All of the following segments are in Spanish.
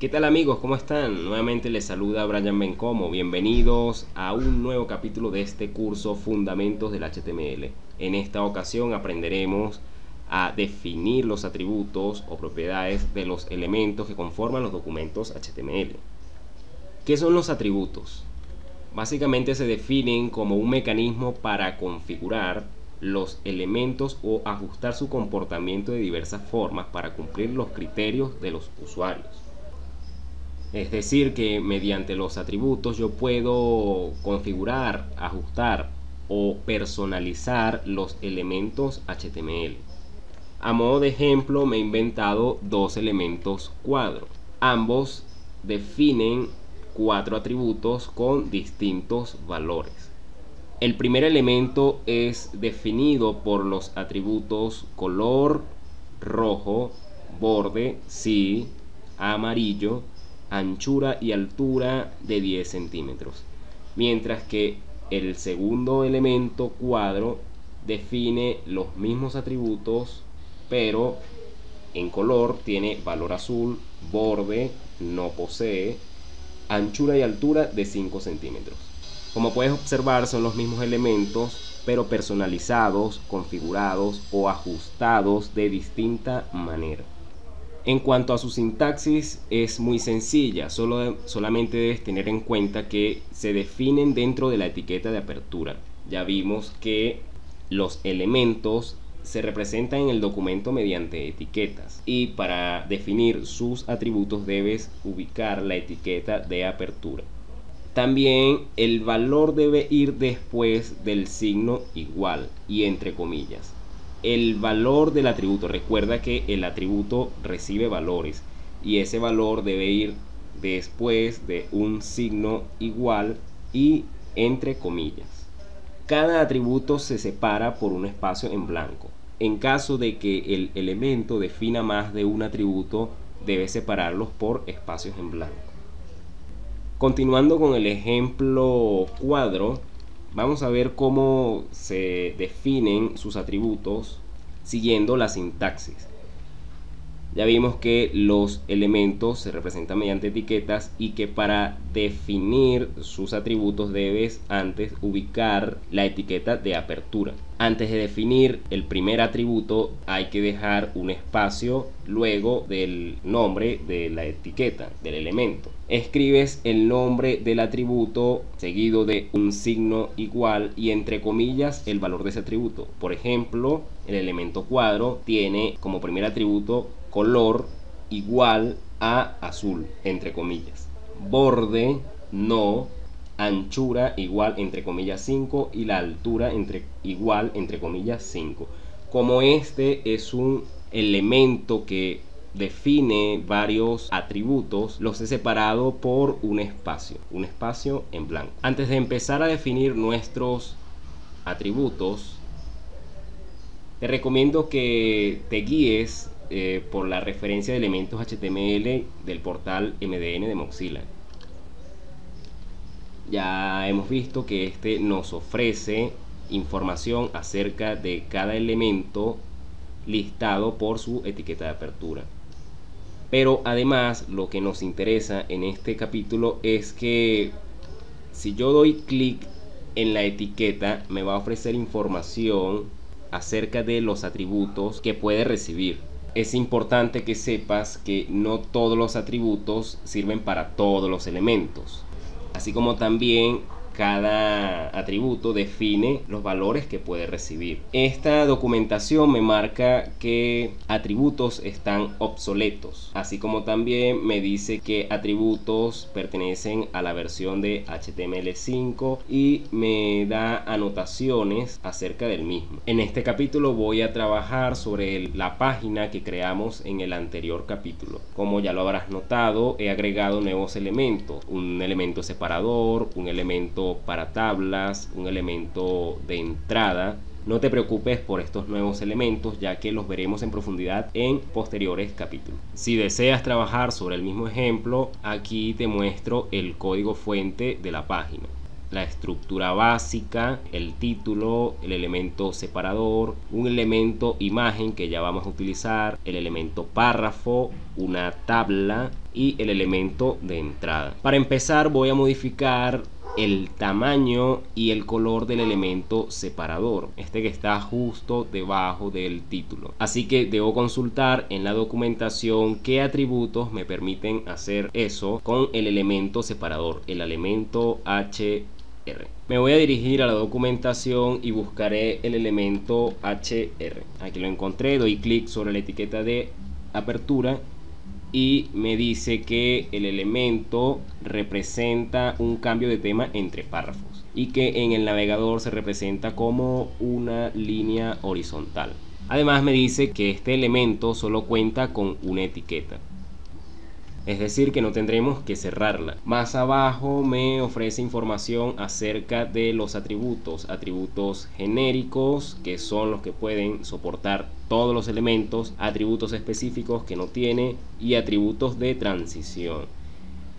¿Qué tal amigos? ¿Cómo están? Nuevamente les saluda Brian Bencomo. Bienvenidos a un nuevo capítulo de este curso Fundamentos del HTML. En esta ocasión aprenderemos a definir los atributos o propiedades de los elementos que conforman los documentos HTML. ¿Qué son los atributos? Básicamente se definen como un mecanismo para configurar los elementos o ajustar su comportamiento de diversas formas para cumplir los criterios de los usuarios. Es decir, que mediante los atributos yo puedo configurar, ajustar o personalizar los elementos HTML. A modo de ejemplo, me he inventado dos elementos cuadro. Ambos definen 4 atributos con distintos valores. El primer elemento es definido por los atributos color, rojo, borde, sí, amarillo, anchura y altura de 10 centímetros, mientras que el segundo elemento cuadro define los mismos atributos, pero en color tiene valor azul, borde no posee, anchura y altura de 5 centímetros. Como puedes observar, son los mismos elementos, pero personalizados, configurados o ajustados de distinta manera. En cuanto a su sintaxis, es muy sencilla, solamente debes tener en cuenta que se definen dentro de la etiqueta de apertura. Ya vimos que los elementos se representan en el documento mediante etiquetas, y para definir sus atributos debes ubicar la etiqueta de apertura. También el valor debe ir después del signo igual y entre comillas. El valor del atributo, recuerda que el atributo recibe valores y ese valor debe ir después de un signo igual y entre comillas. Cada atributo se separa por un espacio en blanco. En caso de que el elemento defina más de un atributo, debe separarlos por espacios en blanco. Continuando con el ejemplo cuadro, vamos a ver cómo se definen sus atributos siguiendo la sintaxis. Ya vimos que los elementos se representan mediante etiquetas y que para definir sus atributos debes antes ubicar la etiqueta de apertura. Antes de definir el primer atributo hay que dejar un espacio luego del nombre de la etiqueta del elemento. Escribes el nombre del atributo seguido de un signo igual y entre comillas el valor de ese atributo. Por ejemplo, el elemento cuadro tiene como primer atributo color igual a azul, entre comillas. Borde no, anchura igual entre comillas 5 y la altura igual entre comillas 5. Como este es un elemento que define varios atributos, los he separado por un espacio en blanco. Antes de empezar a definir nuestros atributos, te recomiendo que te guíes por la referencia de elementos HTML del portal MDN de Mozilla. Ya hemos visto que este nos ofrece información acerca de cada elemento listado por su etiqueta de apertura. Pero además lo que nos interesa en este capítulo es que si yo doy clic en la etiqueta me va a ofrecer información acerca de los atributos que puede recibir. Es importante que sepas que no todos los atributos sirven para todos los elementos, así como también cada atributo define los valores que puede recibir. Esta documentación me marca que atributos están obsoletos, así como también me dice que atributos pertenecen a la versión de HTML5 y me da anotaciones acerca del mismo. En este capítulo voy a trabajar sobre la página que creamos en el anterior capítulo. Como ya lo habrás notado, he agregado nuevos elementos, un elemento separador, un elemento para tablas, un elemento de entrada. No te preocupes por estos nuevos elementos, ya que los veremos en profundidad en posteriores capítulos. Si deseas trabajar sobre el mismo ejemplo, aquí te muestro el código fuente de la página. la estructura básica, el título, el elemento separador, un elemento imagen que ya vamos a utilizar, el elemento párrafo, una tabla y el elemento de entrada. Para empezar voy a modificar el tamaño y el color del elemento separador, este que está justo debajo del título. Así que debo consultar en la documentación qué atributos me permiten hacer eso con el elemento separador, el elemento HR. Me voy a dirigir a la documentación y buscaré el elemento HR. Aquí lo encontré, doy clic sobre la etiqueta de apertura y me dice que el elemento representa un cambio de tema entre párrafos y que en el navegador se representa como una línea horizontal. Además me dice que este elemento solo cuenta con una etiqueta, es decir que no tendremos que cerrarla. Más abajo me ofrece información acerca de los atributos genéricos, que son los que pueden soportar todos los elementos, atributos específicos que no tiene y atributos de transición.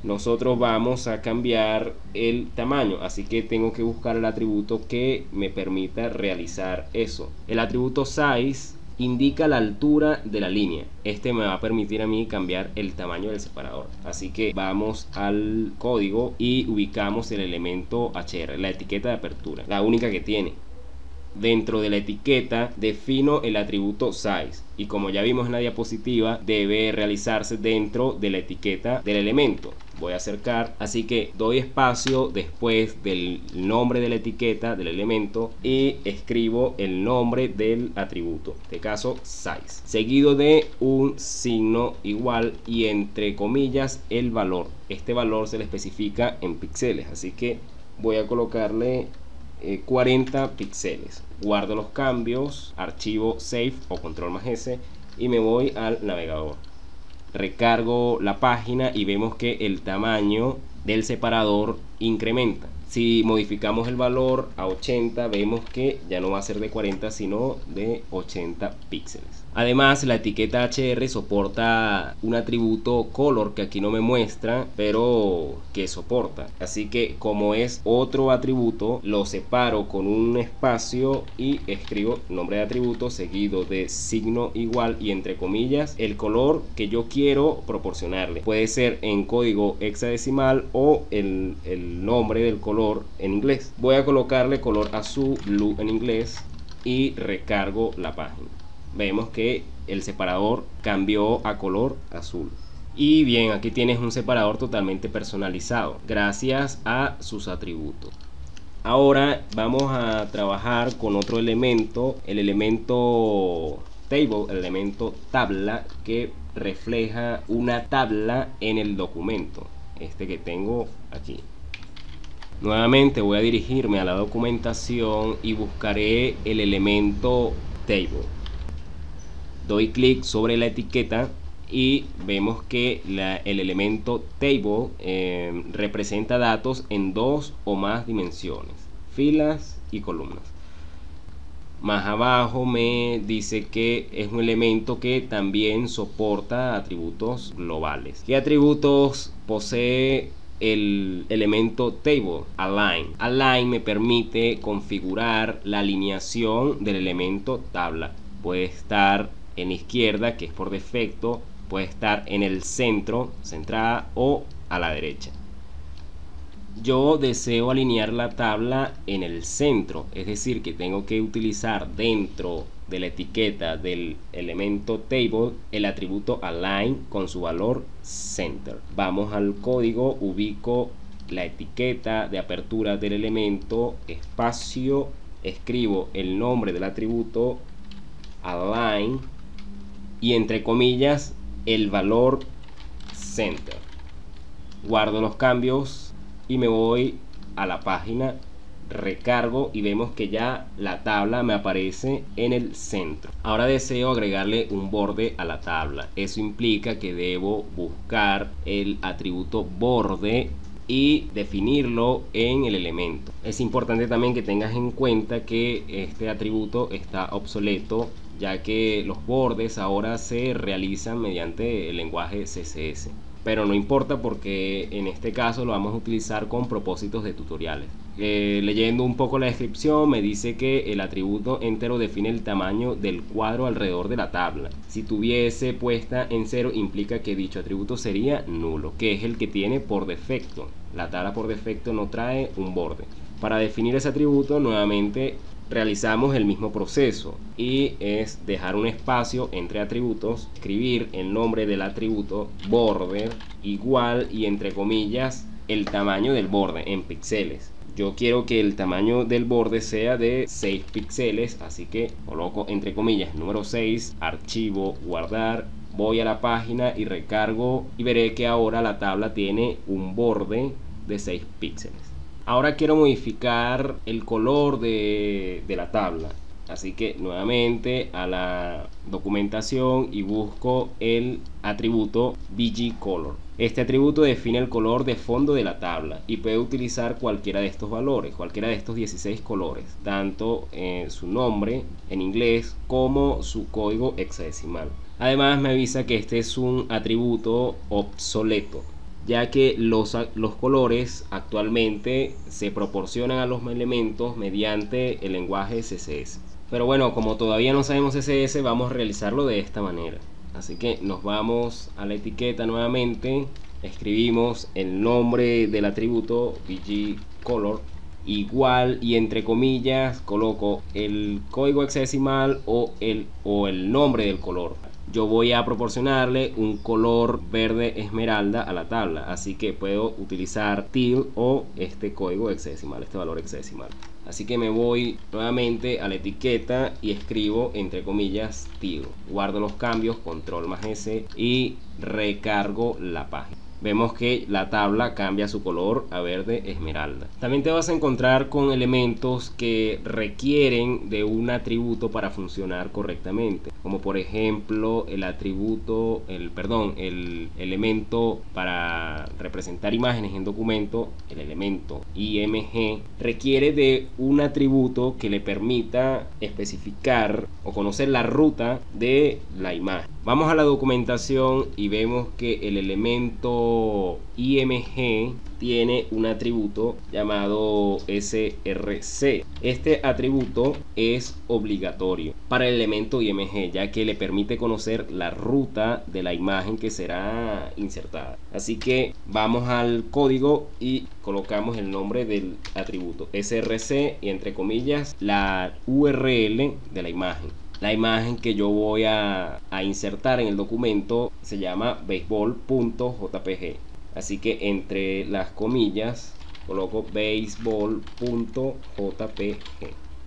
Nosotros vamos a cambiar el tamaño, así que tengo que buscar el atributo que me permita realizar eso. El atributo size indica la altura de la línea. Este me va a permitir a mí cambiar el tamaño del separador. Así que vamos al código y ubicamos el elemento HR, la etiqueta de apertura, la única que tiene. Dentro de la etiqueta defino el atributo size y como ya vimos en la diapositiva debe realizarse dentro de la etiqueta del elemento. Voy a acercar, así que doy espacio después del nombre de la etiqueta del elemento y escribo el nombre del atributo, en este caso size, seguido de un signo igual y entre comillas el valor. Este valor se le especifica en píxeles, así que voy a colocarle 40 píxeles. Guardo los cambios, archivo save o control más S y me voy al navegador. Recargo la página y vemos que el tamaño del separador incrementa. Si modificamos el valor a 80 vemos que ya no va a ser de 40 sino de 80 píxeles. Además la etiqueta HR soporta un atributo color que aquí no me muestra pero que soporta, así que como es otro atributo lo separo con un espacio y escribo nombre de atributo seguido de signo igual y entre comillas el color que yo quiero proporcionarle. Puede ser en código hexadecimal o el nombre del color en inglés. Voy a colocarle color azul, blue en inglés y recargo la página. Vemos que el separador cambió a color azul. Y bien, aquí tienes un separador totalmente personalizado gracias a sus atributos. Ahora vamos a trabajar con otro elemento, el elemento table, el elemento tabla, que refleja una tabla en el documento, este que tengo aquí. Nuevamente voy a dirigirme a la documentación y buscaré el elemento table. Doy clic sobre la etiqueta y vemos que el elemento table representa datos en dos o más dimensiones, filas y columnas. Más abajo me dice que es un elemento que también soporta atributos globales. ¿Qué atributos posee el elemento table? Align. Align me permite configurar la alineación del elemento tabla. Puede estar en la izquierda, que es por defecto, puede estar en el centro, centrada, o a la derecha. Yo deseo alinear la tabla en el centro, es decir que tengo que utilizar dentro de la etiqueta del elemento table el atributo align con su valor center. Vamos al código, ubico la etiqueta de apertura del elemento, espacio, escribo el nombre del atributo align y entre comillas el valor center. Guardo los cambios y me voy a la página, recargo y vemos que ya la tabla me aparece en el centro. Ahora deseo agregarle un borde a la tabla. Eso implica que debo buscar el atributo borde y definirlo en el elemento. Es importante también que tengas en cuenta que este atributo está obsoleto, ya que los bordes ahora se realizan mediante el lenguaje CSS. pero no importa porque en este caso lo vamos a utilizar con propósitos de tutoriales. Leyendo un poco la descripción, me dice que el atributo entero define el tamaño del cuadro alrededor de la tabla. Si tuviese puesta en 0, implica que dicho atributo sería nulo, que es el que tiene por defecto. La tabla por defecto no trae un borde. Para definir ese atributo, nuevamente realizamos el mismo proceso, y es dejar un espacio entre atributos, escribir el nombre del atributo border igual y entre comillas el tamaño del borde en píxeles. Yo quiero que el tamaño del borde sea de 6 píxeles, así que coloco entre comillas número 6, archivo, guardar, voy a la página y recargo, y veré que ahora la tabla tiene un borde de 6 píxeles. Ahora quiero modificar el color de la tabla, así que nuevamente a la documentación y busco el atributo BG_color. Este atributo define el color de fondo de la tabla y puede utilizar cualquiera de estos valores, cualquiera de estos 16 colores, tanto su nombre en inglés como su código hexadecimal. Además me avisa que este es un atributo obsoleto, ya que los colores actualmente se proporcionan a los elementos mediante el lenguaje CSS. Pero bueno, como todavía no sabemos CSS, vamos a realizarlo de esta manera. Así que nos vamos a la etiqueta nuevamente, escribimos el nombre del atributo BG_color igual y entre comillas coloco el código hexadecimal o el nombre del color. Yo voy a proporcionarle un color verde esmeralda a la tabla, así que puedo utilizar teal o este código hexadecimal, este valor hexadecimal. Así que me voy nuevamente a la etiqueta y escribo entre comillas teal. Guardo los cambios, control más S, y recargo la página. Vemos que la tabla cambia su color a verde esmeralda. También te vas a encontrar con elementos que requieren de un atributo para funcionar correctamente, como por ejemplo el elemento para representar imágenes en documento, el elemento IMG, requiere de un atributo que le permita especificar o conocer la ruta de la imagen. Vamos a la documentación y vemos que el elemento IMG tiene un atributo llamado src. Este atributo es obligatorio para el elemento IMG, ya que le permite conocer la ruta de la imagen que será insertada. Así que vamos al código y colocamos el nombre del atributo src y entre comillas la URL de la imagen. La imagen que yo voy a insertar en el documento se llama baseball.jpg. Así que entre las comillas coloco baseball.jpg.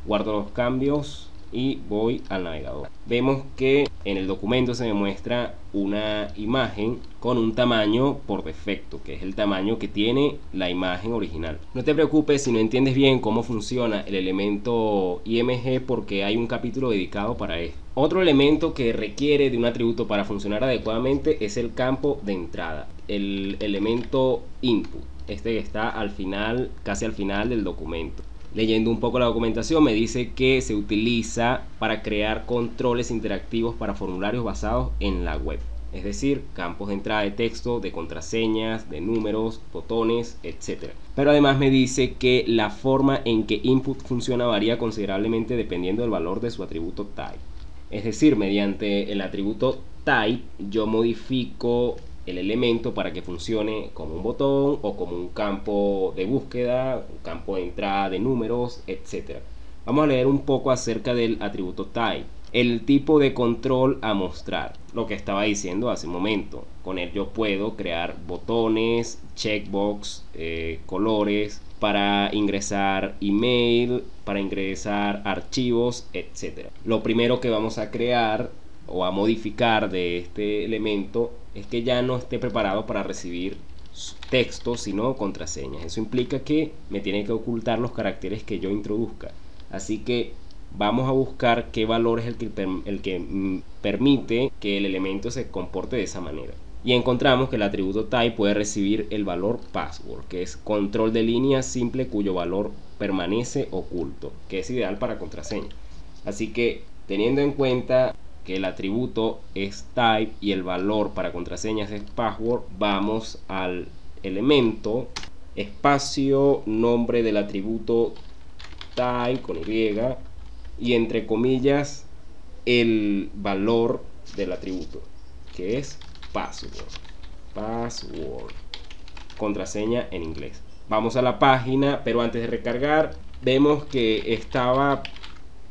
Guardo los cambios y voy al navegador. Vemos que en el documento se me muestra una imagen con un tamaño por defecto, que es el tamaño que tiene la imagen original. No te preocupes si no entiendes bien cómo funciona el elemento IMG, porque hay un capítulo dedicado para esto. Otro elemento que requiere de un atributo para funcionar adecuadamente es el campo de entrada, el elemento input, este que está al final, casi al final del documento. Leyendo un poco la documentación me dice que se utiliza para crear controles interactivos para formularios basados en la web, es decir, campos de entrada de texto, de contraseñas, de números, botones, etc. Pero además me dice que la forma en que input funciona varía considerablemente dependiendo del valor de su atributo type. Es decir, mediante el atributo type yo modifico el elemento para que funcione como un botón o como un campo de búsqueda, un campo de entrada de números, etc. Vamos a leer un poco acerca del atributo type. El tipo de control a mostrar, lo que estaba diciendo hace un momento. Con él yo puedo crear botones, checkbox, colores, para ingresar email, para ingresar archivos, etc. Lo primero que vamos a crear o a modificar de este elemento es que ya no esté preparado para recibir texto, sino contraseñas. Eso implica que me tiene que ocultar los caracteres que yo introduzca. Así que vamos a buscar qué valor es el que permite que el elemento se comporte de esa manera. Y encontramos que el atributo type puede recibir el valor password, que es control de línea simple cuyo valor permanece oculto, que es ideal para contraseña. Así que teniendo en cuenta que el atributo es type y el valor para contraseñas es password, vamos al elemento espacio nombre del atributo type con y entre comillas el valor del atributo, que es password, contraseña en inglés. Vamos a la página, pero antes de recargar vemos que estaba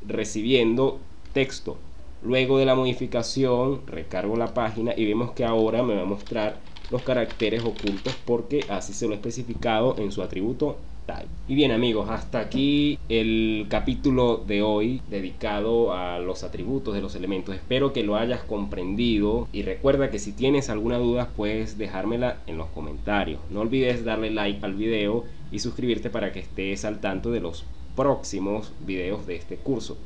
recibiendo texto. Luego de la modificación recargo la página y vemos que ahora me va a mostrar los caracteres ocultos porque así se lo he especificado en su atributo type. Y bien amigos, hasta aquí el capítulo de hoy dedicado a los atributos de los elementos. Espero que lo hayas comprendido y recuerda que si tienes alguna duda puedes dejármela en los comentarios. No olvides darle like al video y suscribirte para que estés al tanto de los próximos videos de este curso.